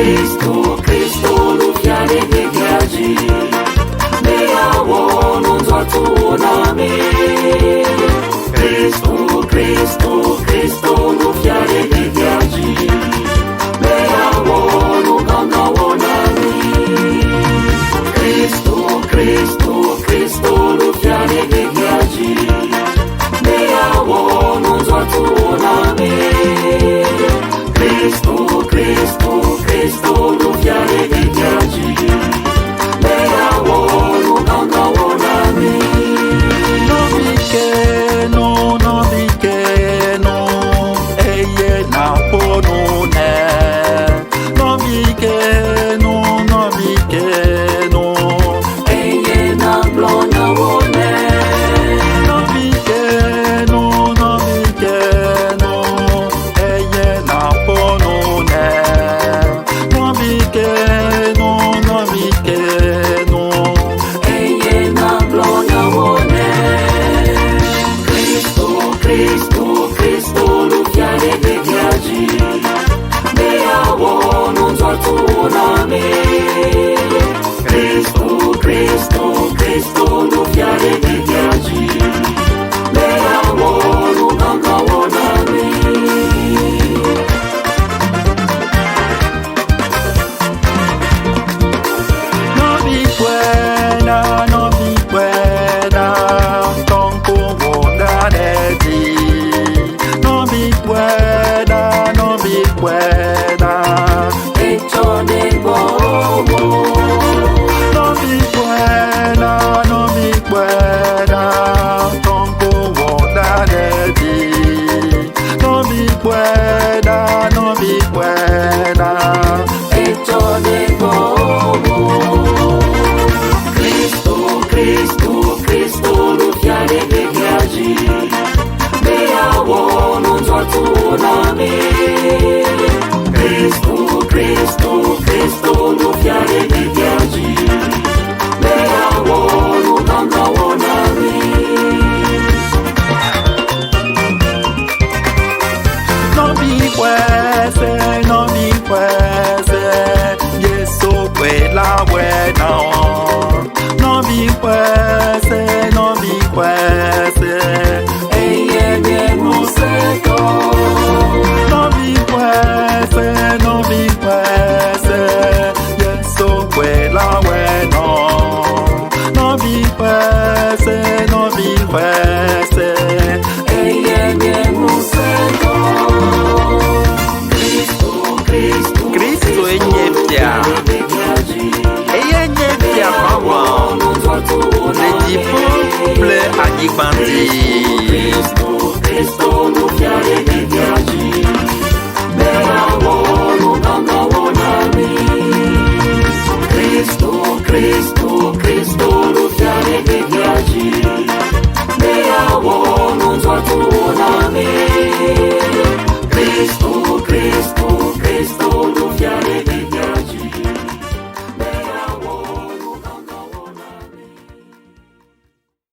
Cristo, Cristo nu fiare de viagi, me avo non zoatu nami. Cristo, Cristo, Cristo nu fiare de viagi, me avo nu ganga nami. Cristo, Cristo, Cristo nu fiare de viagi, me avo non zoatu nami. Cristo, Cristo, Cristo nu fiare de viagi, me avo nu ganga nami. No bikeno, no bikeno, eye na ponune. No bikeno, no bikeno, Eye na blona wone. no bikeno, no bikeno, eye na ponune. No bikeno, no bikeno. Eye na blona wone. Cristo, Cristo, Cristo nu fiare de viagi, me avo non zoatu nami. Cristo, Cristo, Cristo nu fiare de viagi, me avo nu ganga nami. No be buena, no be buena, tonko wonda neti. No be buena, no be buena, Echo de bobo. no be buena, no be buena, tonko wonda neti. No be buena, no be buena. Echo de bobo. Cristo, Cristo, Cristo nu fiare de viagi, me avo non zoatu nami. Cristo, Cristo, Cristo nu fiare de viagi, me avo nu ganga nami. No be fuese, no be fuese, Yesu la buena. No be fuese, no be fuese, Eye de museto. no be fuese, no be fuese, Yesu la buena. No be fuese, no be fuese, Eye de museto. Cristo, Cristo, Cristo e nyefia. de viagi, Eye nyefia mawa. non zoatu Le disciple anyigbanti. Cristo, Cristo nu fiare de viagi, me avo nu ganga nami. Cristo, Cristo, Cristo nu fiare de viagi, me avo nu zoatu nami. Cristo,